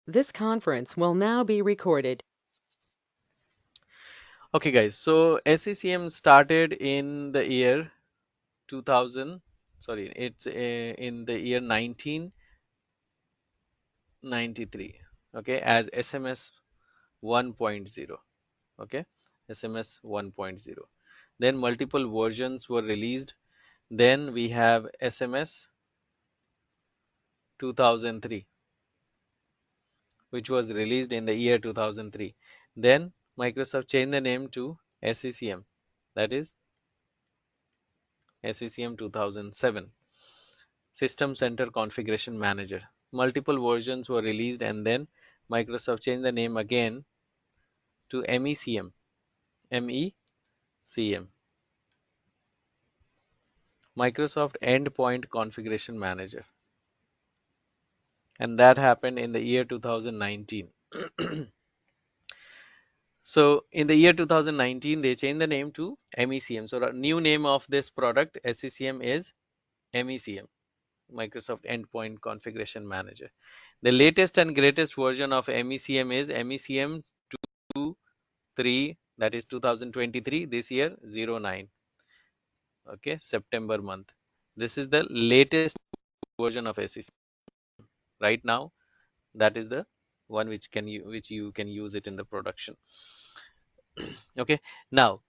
This conference will now be recorded. Okay, guys. So SCCM started in the year 2000. Sorry, it's in the year 1993. Okay, as SMS 1.0. Okay, SMS 1.0. Then multiple versions were released. Then we have SMS 2003, which was released in the year 2003. Then Microsoft changed the name to SCCM, that is SCCM 2007. System Center Configuration Manager. Multiple versions were released and then Microsoft changed the name again to MECM. MECM. Microsoft Endpoint Configuration Manager. And that happened in the year 2019. So in the year 2019, they changed the name to MECM. So the new name of this product, SCCM, is MECM, Microsoft Endpoint Configuration Manager. The latest and greatest version of MECM is MECM 2.3, that is 2023, this year 09. Okay, September month. This is the latest version of SCCM right now. That is the one which you can use it in the production. Okay, now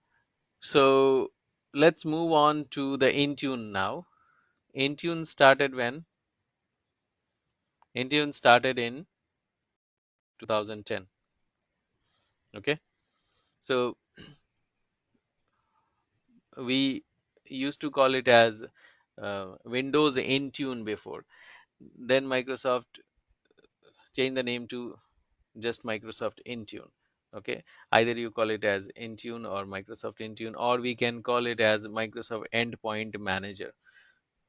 so let's move on to the Intune now. Intune started when? Intune started in 2010. Okay, so we used to call it as Windows Intune before. Then Microsoft changed the name to just Microsoft Intune. Okay, either you call it as Intune or Microsoft Intune, or we can call it as Microsoft Endpoint Manager.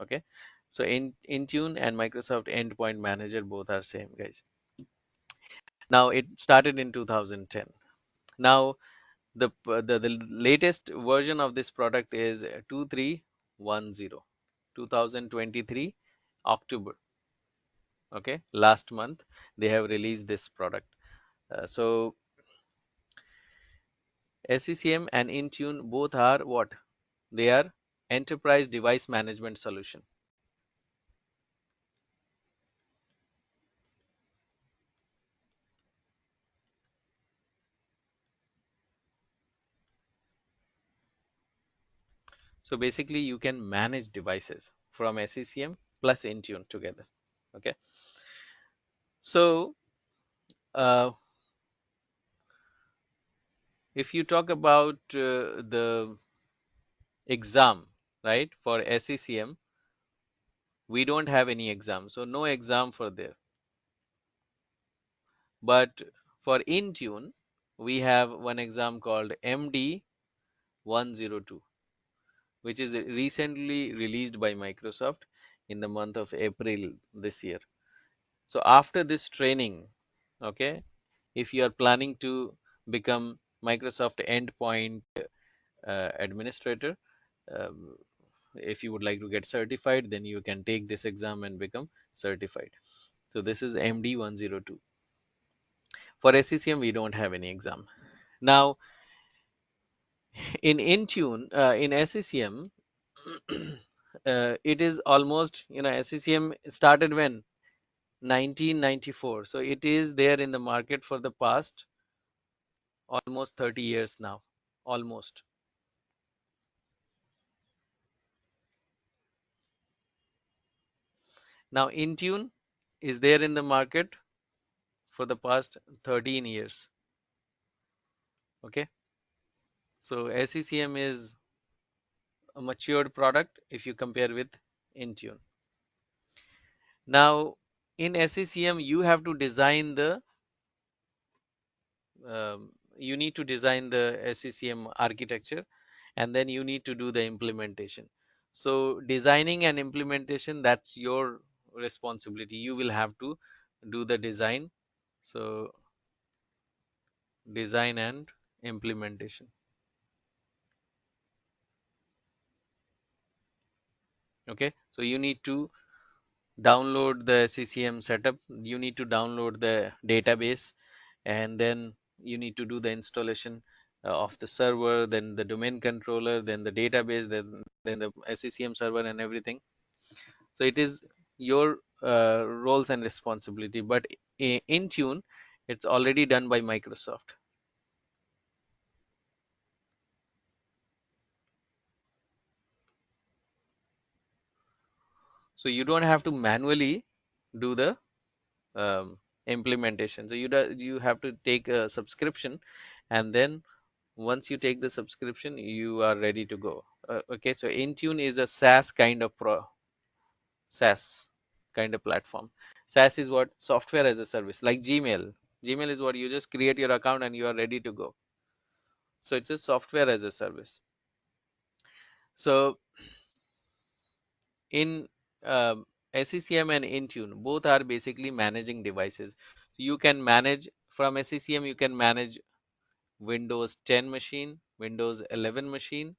Okay, so Intune and Microsoft Endpoint Manager both are same, guys. Now it started in 2010. Now the latest version of this product is 2310, 2023 October. Okay, last month they have released this product. So SCCM and Intune both are what? They are enterprise device management solution. So basically you can manage devices from SCCM plus Intune together. Okay. So uh, if you talk about the exam, right, for SCCM, we don't have any exam. So no exam for there. But for Intune, we have one exam called MD 102, which is recently released by Microsoft in the month of April this year. So after this training, okay, if you are planning to become Microsoft Endpoint administrator, um, if you would like to get certified, then you can take this exam and become certified. So this is MD 102. For SCCM, we don't have any exam. Now, in Intune, in SCCM, it is almost, SCCM started when? 1994. So it is there in the market for the past almost 30 years now. Almost. Now, Intune is there in the market for the past 13 years. Okay. So SCCM is a matured product if you compare with Intune. Now, in SCCM, you have to design the you need to design the SCCM architecture, and then you need to do the implementation. So designing and implementation, that's your responsibility. You will have to do the design. So design and implementation. Okay, so you need to download the SCCM setup. You need to download the database, and then you need to do the installation of the server, then the domain controller, then the database, then the SCCM server and everything. So it is your roles and responsibility. But in Tune, it's already done by Microsoft. So you don't have to manually do the implementation. So you have to take a subscription, and then once you take the subscription, you are ready to go. Okay, so Intune is a SaaS kind of platform. SaaS is what? Software as a service, like Gmail. Gmail is what? You just create your account and you are ready to go. So it's a software as a service. So in SCCM and Intune, both are basically managing devices. So you can manage from SCCM, you can manage Windows 10 machine, Windows 11 machine.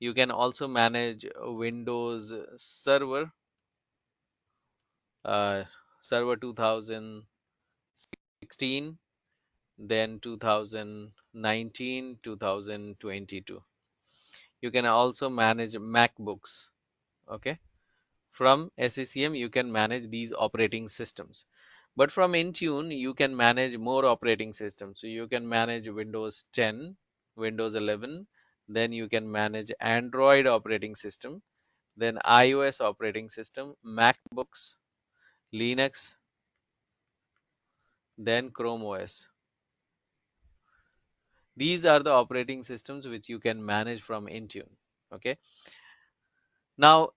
You can also manage Windows Server, uh, Server 2016, then 2019, 2022. You can also manage MacBooks. Okay. From SCCM, you can manage these operating systems. But from Intune, you can manage more operating systems. So you can manage Windows 10, Windows 11, then you can manage Android operating system, then iOS operating system, MacBooks, Linux, then Chrome OS. These are the operating systems which you can manage from Intune. Okay. Now,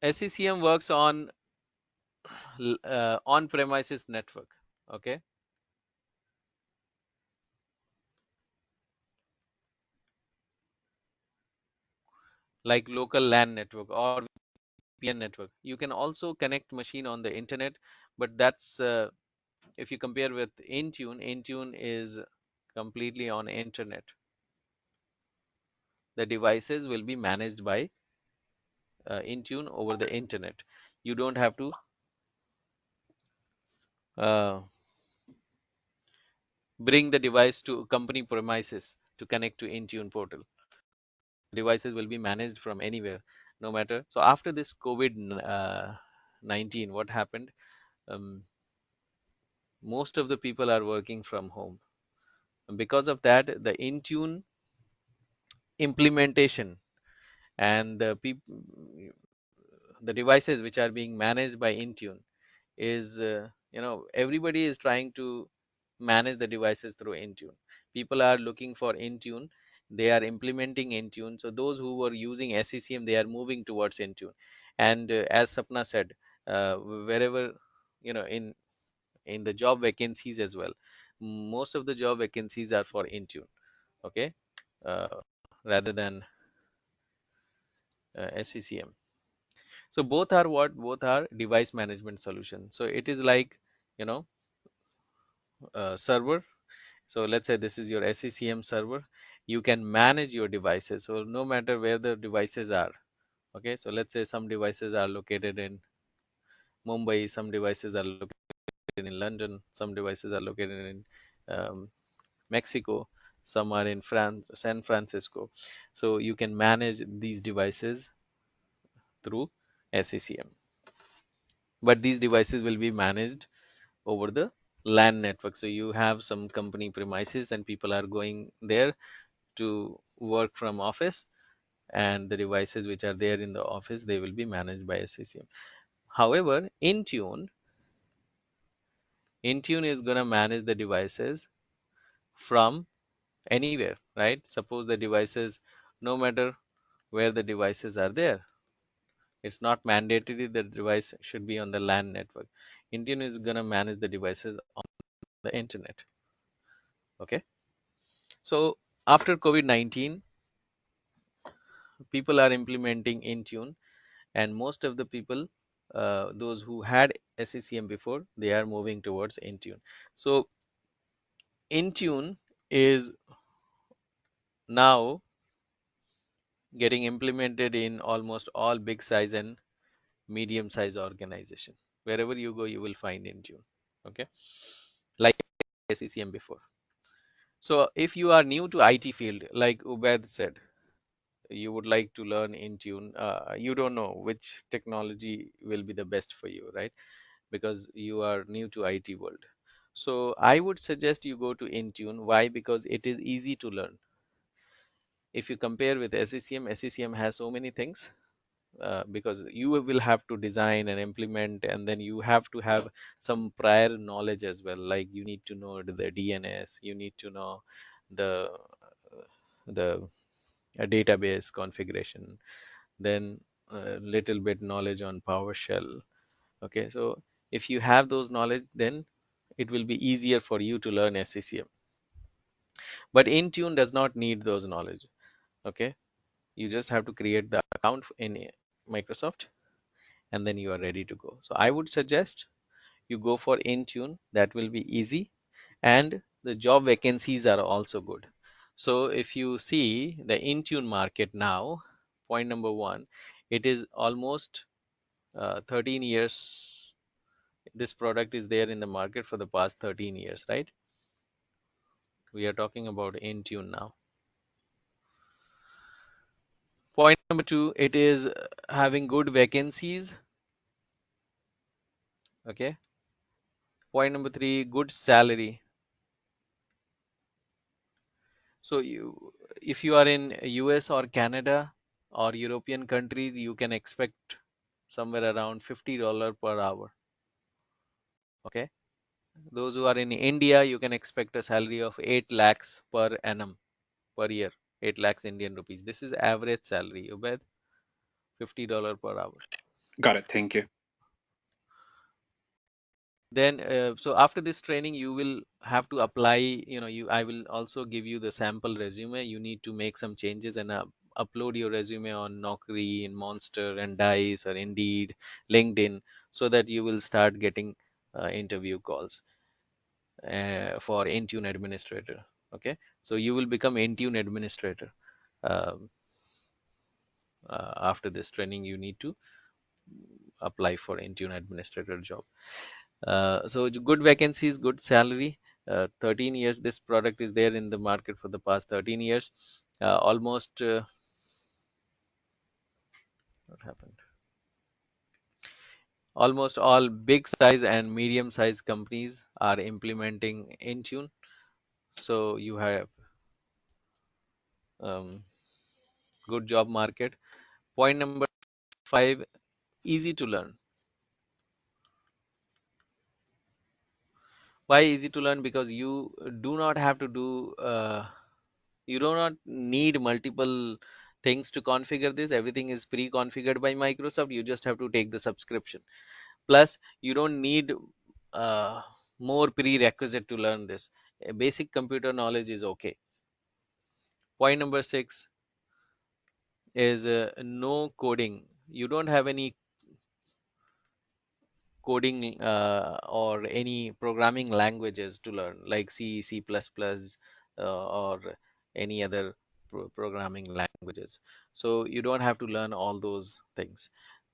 SCCM works on on-premises network. Okay. Like local LAN network or VPN network. You can also connect machine on the internet, but that's if you compare with Intune, Intune is completely on internet. The devices will be managed by Intune over the internet. You don't have to uh, bring the device to company premises to connect to Intune portal. Devices will be managed from anywhere, no matter. So after this COVID-19, what happened? Um, most of the people are working from home. And because of that, the Intune implementation and the devices which are being managed by Intune is everybody is trying to manage the devices through Intune. People are looking for Intune. They are implementing Intune. So those who were using SCCM, they are moving towards Intune. And as Sapna said, wherever in the job vacancies as well, most of the job vacancies are for Intune. Okay, uh, rather than SCCM. So both are what? Both are device management solution. So it is like, you know, server. So let's say this is your SCCM server. You can manage your devices. So no matter where the devices are. Okay. So let's say some devices are located in Mumbai, some devices are located in London, some devices are located in Mexico, some are in France, San Francisco. So you can manage these devices through SCCM. But these devices will be managed over the LAN network. So you have some company premises and people are going there to work from office, and the devices which are there in the office, they will be managed by SCCM. However, Intune is going to manage the devices from anywhere, right? Suppose the devices, no matter where the devices are there, it's not mandatory the device should be on the LAN network. Intune is going to manage the devices on the internet. Okay. So after COVID-19, people are implementing Intune, and most of the people, those who had SCCM before, they are moving towards Intune. So Intune is now getting implemented in almost all big size and medium size organization. Wherever you go, you will find Intune. Okay, like SCCM before. So if you are new to IT field, like Ubaid said, you would like to learn Intune, you don't know which technology will be the best for you, right? Because you are new to IT world. So I would suggest you go to Intune. Why? Because it is easy to learn. If you compare with SCCM, SCCM has so many things, because you will have to design and implement, and then you have to have some prior knowledge as well. Like you need to know the DNS, you need to know the the database configuration, then a little bit knowledge on PowerShell. Okay, so if you have those knowledge, then it will be easier for you to learn SCCM. But Intune does not need those knowledge. Okay, you just have to create the account in Microsoft, and then you are ready to go. So I would suggest you go for Intune. That will be easy, and the job vacancies are also good. So if you see the Intune market now, point number one, it is almost 13 years. This product is there in the market for the past 13 years, right? We are talking about Intune now. Point number two, it is having good vacancies. Okay. Point number three, good salary. So if you are in US or Canada or European countries, you can expect somewhere around $50 per hour. Okay. Those who are in India, you can expect a salary of 8 lakhs per annum per year. 8 lakhs Indian rupees. This is average salary. You bet, $50 per hour. Got it. Thank you. Then so after this training you will have to apply, you I will also give you the sample resume. You need to make some changes and upload your resume on Naukri, in Monster and Dice or Indeed, LinkedIn, so that you will start getting interview calls for Intune administrator. Okay, so you will become Intune administrator. um, After this training you need to apply for Intune administrator job. So good vacancies, good salary. 13 years this product is there in the market for the past 13 years. Almost what happened? Almost all big size and medium size companies are implementing Intune. So you have um, good job market. Point number five, easy to learn. Why easy to learn? Because you do not have to do you do not need multiple things to configure this. Everything is pre-configured by Microsoft. You just have to take the subscription. Plus you don't need uh, more prerequisite to learn this. A basic computer knowledge is okay. Point number six is no coding. You don't have any coding or any programming languages to learn, like C, C++, or any other programming languages. So you don't have to learn all those things.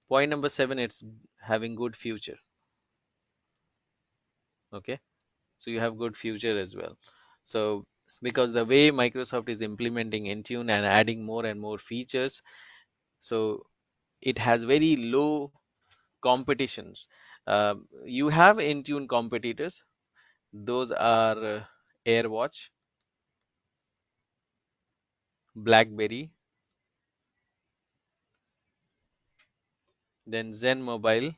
Point number seven, it's having good future. Okay, so you have good future as well. So because the way Microsoft is implementing Intune and adding more and more features, so it has very low competitions. You have Intune competitors. Those are AirWatch, BlackBerry, then Zen Mobile,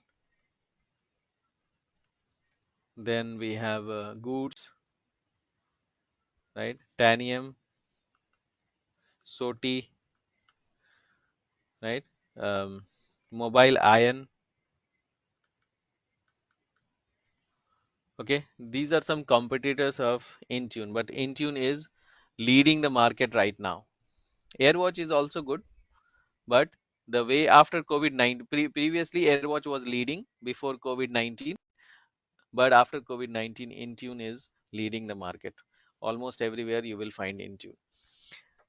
then we have Goots, right? Tanium, Soti, right? Um, Mobile Iron. Okay, these are some competitors of Intune, but Intune is leading the market right now. AirWatch is also good, but the way after COVID-19, previously AirWatch was leading before COVID-19, but after COVID-19, Intune is leading the market. Almost everywhere you will find Intune.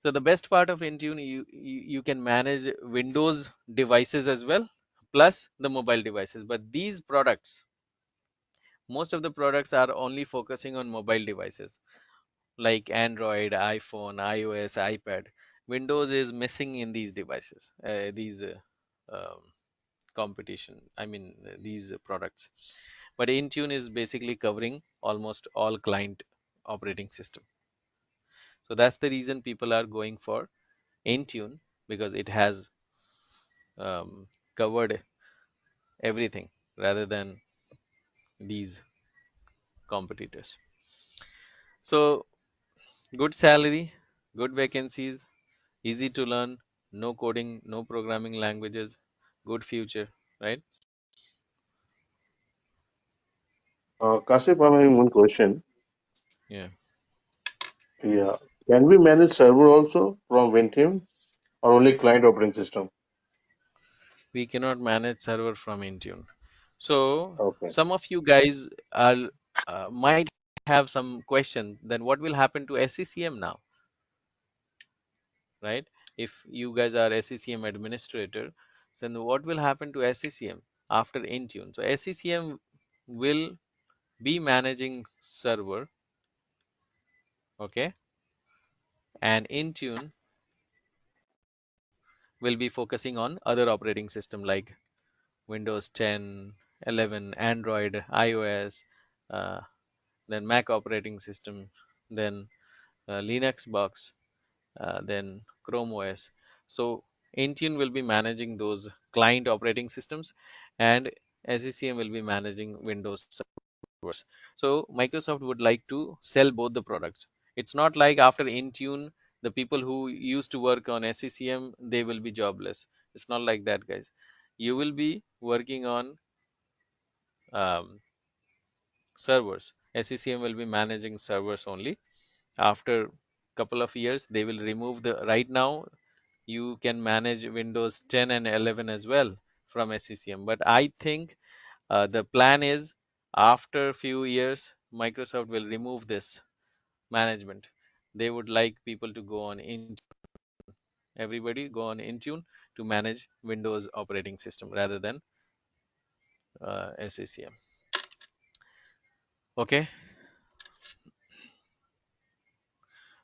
So the best part of Intune, you can manage Windows devices as well, plus the mobile devices. But these products, most of the products are only focusing on mobile devices like Android, iPhone, iOS, iPad. Windows is missing in these devices, these competition. I mean, these products. But Intune is basically covering almost all client operating system. So that's the reason people are going for Intune, because it has covered everything rather than these competitors. So good salary, good vacancies, easy to learn, no coding, no programming languages, good future, right? Kasif, I'm having one question. Yeah. Yeah. Can we manage server also from Wintune or only client operating system? We cannot manage server from Intune. So Okay. some of you guys are might have some question. Then what will happen to SCCM now, right? If you guys are SCCM administrator, then what will happen to SCCM after Intune? So SCCM will be managing server, okay, and Intune will be focusing on other operating system like Windows 10, 11, Android, iOS, uh, then Mac operating system, then Linux box, then Chrome OS. So Intune will be managing those client operating systems, and SCCM will be managing Windows servers. So Microsoft would like to sell both the products. It's not like after Intune, the people who used to work on SCCM, they will be jobless. It's not like that, guys. You will be working on um, servers. SCCM will be managing servers only. After couple of years, they will remove the. Right now, you can manage Windows 10 and 11 as well from SCCM. But I think the plan is after few years, Microsoft will remove this management. They would like people to go on in everybody go on Intune to manage Windows operating system rather than SCCM. Okay,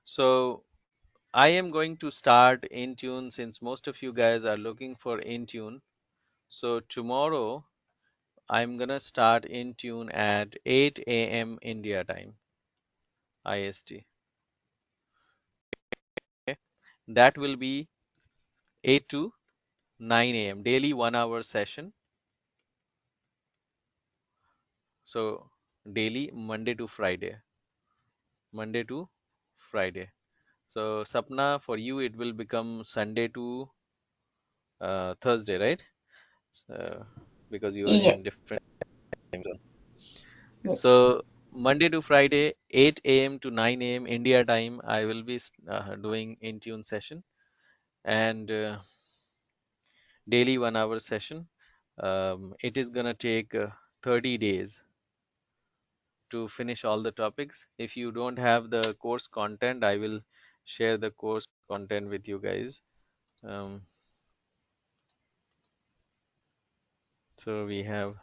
so I am going to start Intune since most of you guys are looking for Intune. So tomorrow I'm gonna start Intune at 8 a.m. India time, IST. Okay, that will be 8 to 9 a.m. daily 1 hour session. So daily Monday to Friday, Monday to Friday. So Sapna, for you it will become Sunday to Thursday, right? Uh, because you are Yes, in different time zone. yes. So Monday to Friday, 8 a.m. to 9 a.m. India time, I will be doing Intune session, and daily 1 hour session. It is gonna take 30 days to finish all the topics. If you don't have the course content, I will share the course content with you guys. Um, so we have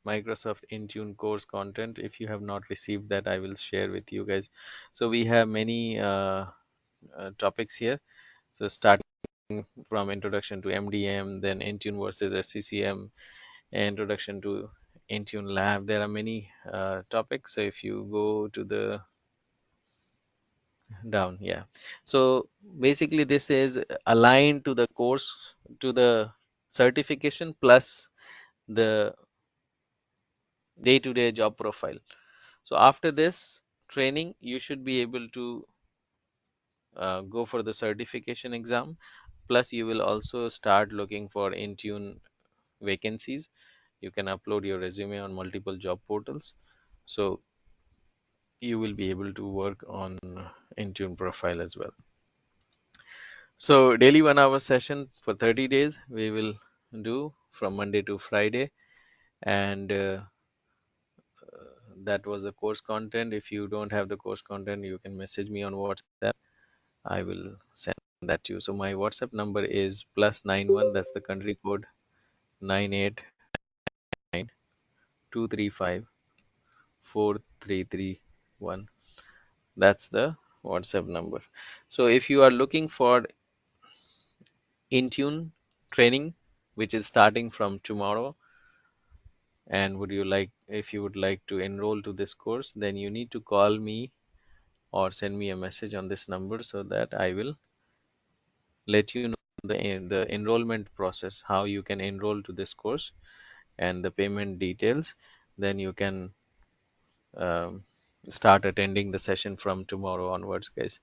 Microsoft Intune course content. If you have not received that, I will share with you guys. So we have many topics here. So starting from introduction to MDM, then Intune versus SCCM, introduction to Intune Lab. There are many topics. So if you go to the down, yeah. So basically, this is aligned to the course, to the certification plus the day-to-day job profile. So after this training, you should be able to go for the certification exam. Plus, you will also start looking for Intune vacancies. You can upload your resume on multiple job portals. So you will be able to work on Intune profile as well. So daily 1 hour session for 30 days we will do from Monday to Friday, and that was the course content. If you don't have the course content, you can message me on WhatsApp. I will send that to you. So my WhatsApp number is +91. That's the country code 9892354331. That's the WhatsApp number. So if you are looking for Intune training, which is starting from tomorrow, and would you like, if you would like to enroll to this course, then you need to call me or send me a message on this number so that I will let you know the enrollment process, how you can enroll to this course, and the payment details. Then you can um, start attending the session from tomorrow onwards, guys.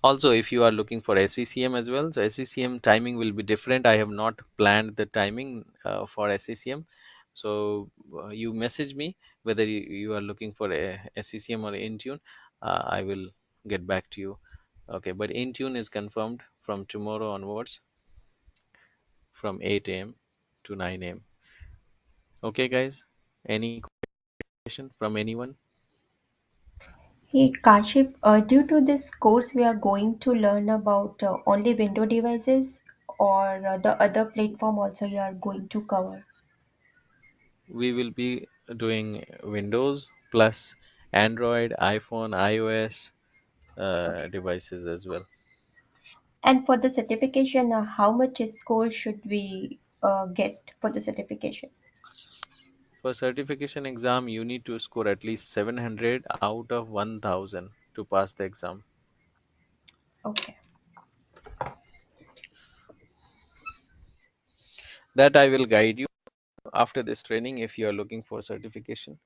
Also, if you are looking for SCCM as well, so SCCM timing will be different. I have not planned the timing for SCCM. So you message me whether you are looking for a SCCM or Intune. I will get back to you. Okay, but Intune is confirmed from tomorrow onwards from 8 a.m. to 9 a.m. Okay, guys. Any question from anyone? Hey Kashif, due to this course, we are going to learn about only window devices or the other platform also you are going to cover. We will be doing Windows plus Android, iPhone, iOS Okay. devices as well. And for the certification, how much score should we get for the certification? For certification exam, you need to score at least 700 out of 1000 to pass the exam. Okay, That I will guide you after this training. If you are looking for certification,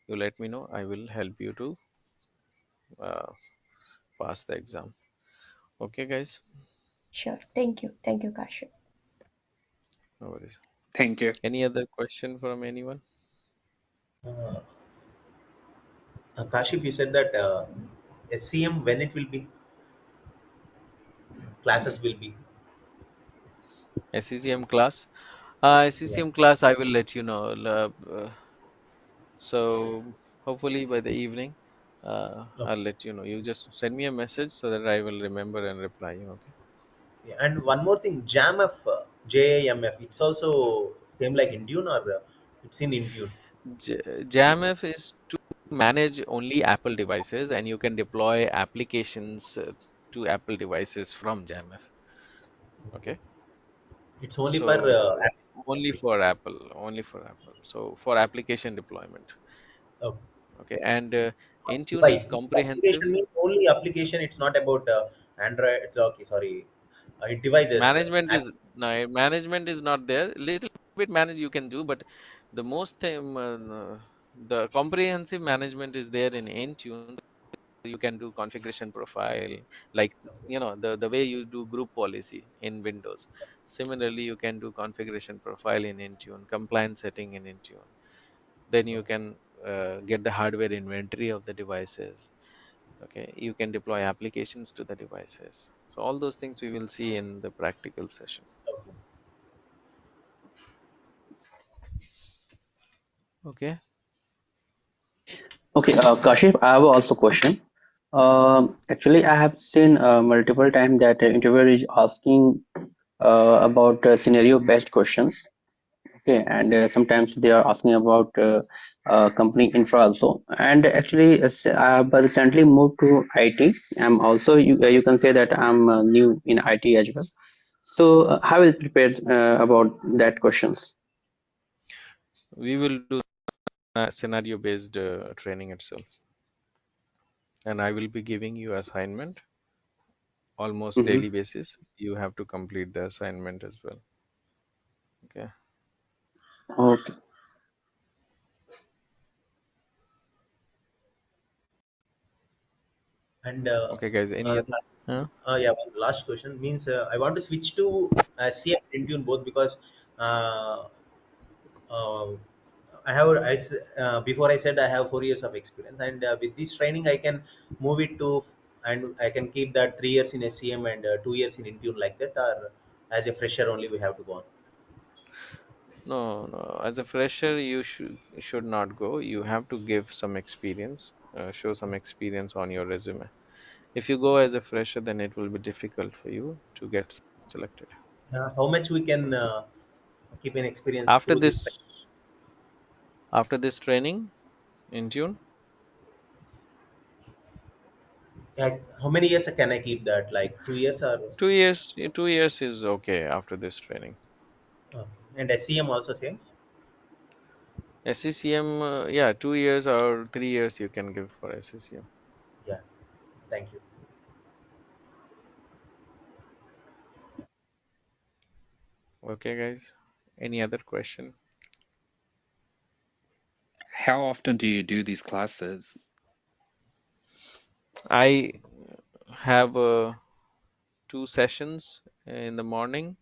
you let me know. I will help you to uh, pass the exam. Okay, guys. sure. Thank you. Thank you, Kashif. No worries. Thank you. Any other question from anyone? Uh, Kashif, you said that SCM when it will be classes will be. SCCM class. Yeah. SCCM class, I will let you know. So hopefully by the evening, I'll Okay. let you know. You just send me a message so that I will remember and reply you. Okay. Yeah, and one more thing, JAMF, JAMF. It's also same like Intune or it's in Intune. JAMF is to manage only Apple devices, and you can deploy applications to Apple devices from JAMF. Okay. Okay. It's only for So only for Apple. So for application deployment. okay. Okay. And Intune is Device. It's comprehensive. application means only application. It's not about Android. Okay, sorry. Devices. Management is not there. Little bit manage you can do, but the most time the comprehensive management is there in Intune. You can do configuration profile, like the way you do group policy in Windows. Similarly, you can do configuration profile in Intune, compliance setting in Intune. Then you can get the hardware inventory of the devices. Okay, you can deploy applications to the devices. So all those things we will see in the practical session. Okay. Okay. Okay, Kashif, I have also question. Actually, I have seen multiple times that interviewer is asking about scenario-based questions. Okay, and sometimes they are asking about company infra also. And actually, I have recently moved to IT. I'm also you can say that I'm new in IT as well. So how is prepared about that questions? We will do a scenario based training itself, and I will be giving you assignment almost Mm-hmm. daily basis. You have to complete the assignment as well. Okay. Okay. And Okay, guys. Any uh, other? Huh? yeah, one last question means I want to switch to CM Intune both because uh, uh, before I said I have 4 years of experience, and with this training I can move it to, and I can keep that 3 years in SCM and 2 years in Intune like that, or as a fresher only we have to go on. No, no. As a fresher, you should not go. You have to give some experience, show some experience on your resume. If you go as a fresher, then it will be difficult for you to get selected. How much we can? keep an experience After through this. this, after this training in June, Like, how many years can I keep that? Like 2 years or 2 years. 2 years is okay after this training. and SCM also same. SCCM, yeah, 2 years or 3 years you can give for SCCM. Yeah, thank you. Okay, guys. Any other question? How often do you do these classes? I have 2 sessions in the morning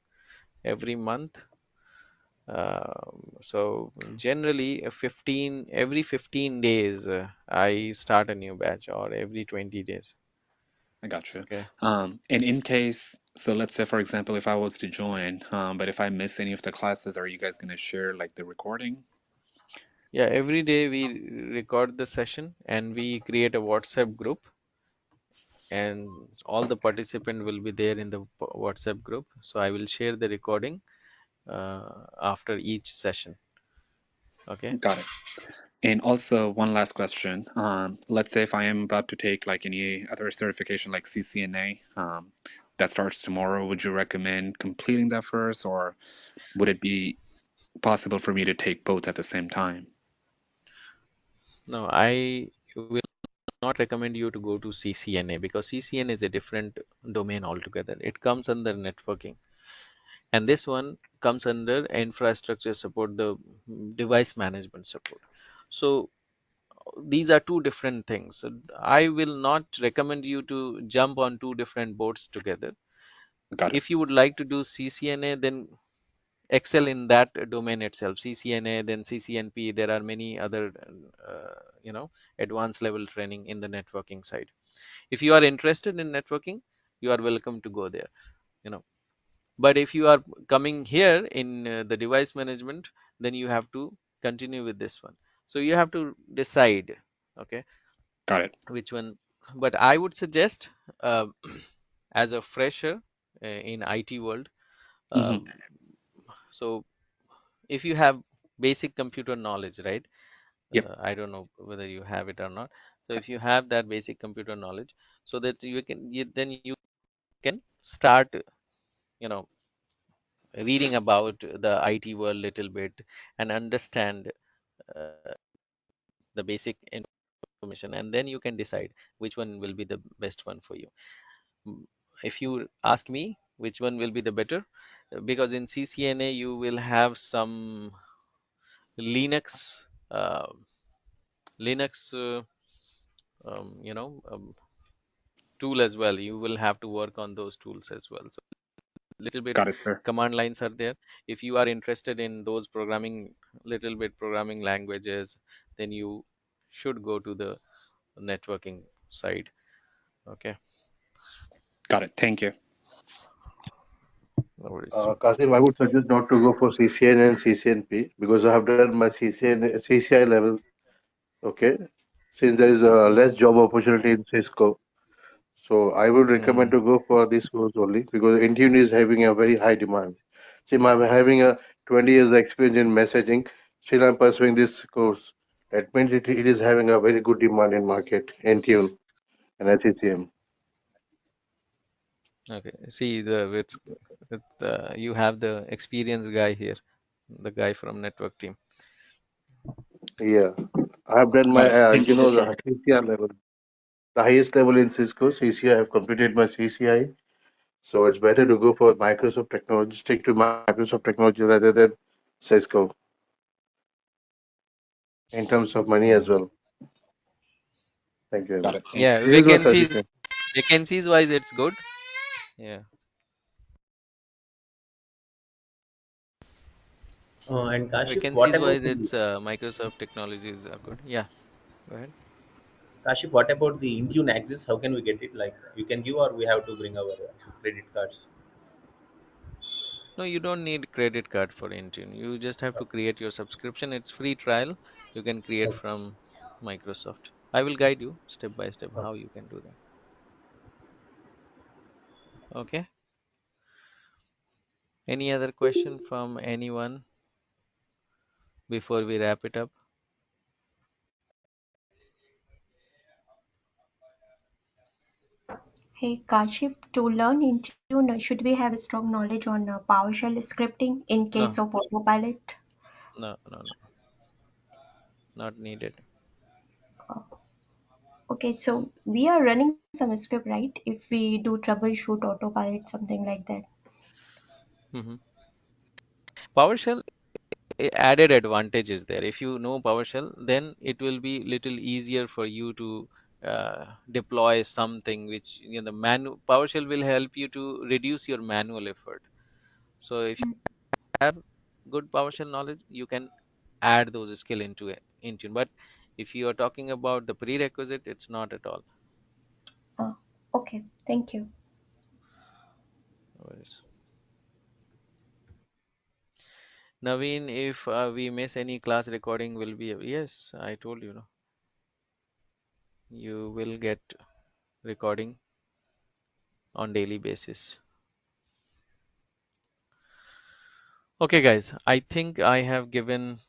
every month. So generally, 15 every 15 days, I start a new batch, or every 20 days. I gotcha. Okay. And in case, so let's say, for example, if I was to join, but if I miss any of the classes, are you guys going to share like the recording? Yeah, every day we record the session and we create a WhatsApp group, and all the participant will be there in the WhatsApp group. So I will share the recording after each session. Okay. Got it. And also, one last question. Let's say if I am about to take like any other certification like CCNA, that starts tomorrow, would you recommend completing that first, or would it be possible for me to take both at the same time? Now, I will not recommend you to go to CCNA, because CCNA is a different domain altogether. It comes under networking, and this one comes under infrastructure support, the device management support. So these are two different things. So I will not recommend you to jump on two different boats together. Got it. If you would like to do CCNA, then excel in that domain itself. CCNA, then CCNP. There are many other advanced level training in the networking side. If you are interested in networking, you are welcome to go there, you know but if you are coming here in the device management, then you have to continue with this one. So you have to decide, okay, Got it. which one. But I would suggest, uh, as a fresher in IT world, Hmm. um, so if you have basic computer knowledge, right? Yep. I don't know whether you have it or not. So if you have that basic computer knowledge, so that then you can start, you know reading about the IT world little bit, and understand uh, the basic information, and then you can decide which one will be the best one for you. Mm, if you ask me which one will be the better, because in CCNA you will have some Linux, Linux tool as well. You will have to work on those tools as well. So little bit Got it, sir. command lines are there. If you are interested in those little bit programming languages, then you should go to the networking side. Okay. Got it. Thank you. No worries. Kasim, I would suggest not to go for CCN and CCNP because I have done my CCN, CCI level. Okay, since there is a less job opportunity in Cisco, so I would recommend Mm, to go for this course only because Intune is having a very high demand. See, I'm having a 20 years experience in messaging. Still, I'm pursuing this course. That means it is having a very good demand in market. Intune and SCCM. okay. See, you have the experienced guy here, the guy from network team. Yeah, I have done Got my it. Thank you for the sharing. CCR level, the highest level in Cisco. CCI, I have completed my CCI. So it's better to go for Microsoft technology, stick to Microsoft technology rather than Cisco in terms of money as well. Thank you very Got much. it. Thank you. Yeah, This is my suggestion. vacancies wise, it's good. Yeah, And Kashif, what vacancies about wise, the it's Microsoft technologies are good. Yeah, go ahead. Kashif? What about the Intune access? How can we get it? Like you can give, or we have to bring our credit cards. No, you don't need credit card for Intune. You just have to create your subscription. It's free trial. You can create Okay. from Microsoft. I will guide you step by step Okay. how you can do that. Okay. Any other question from anyone before we wrap it up? Hey Kashif, to learn Intune, should we have a strong knowledge on PowerShell scripting in case No, of autopilot? no, no, no, not needed. Okay, so we are running some script, right? If we do troubleshoot autopilot, something like that. Hmm. PowerShell added advantage is there. If you know PowerShell, then it will be little easier for you to deploy something which PowerShell will help you to reduce your manual effort. So if you Mm. have good PowerShell knowledge, you can add those skill into it, Intune. But if you are talking about the prerequisite, it's not at all. Uh, okay, thank you. No worries. Naveen, if we miss any class recording, will be yes. I told you, no, you will get recording on daily basis. Okay, guys, I think I have given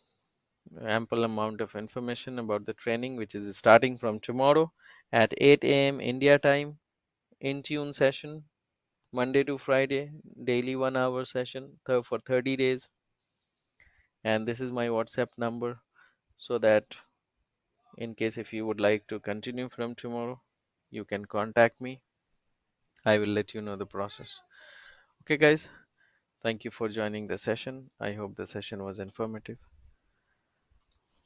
ample amount of information about the training, which is starting from tomorrow at 8 a.m. India time, Intune session, Monday to Friday, daily 1 hour session for 30 days. And this is my WhatsApp number so that in case if you would like to continue from tomorrow, you can contact me. I will let you know the process. Okay, guys, thank you for joining the session. I hope the session was informative.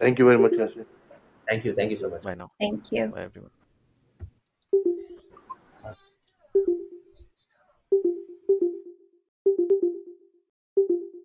Thank you very much, Rashid. Thank you so much. Bye now. Thank you. Bye, everyone.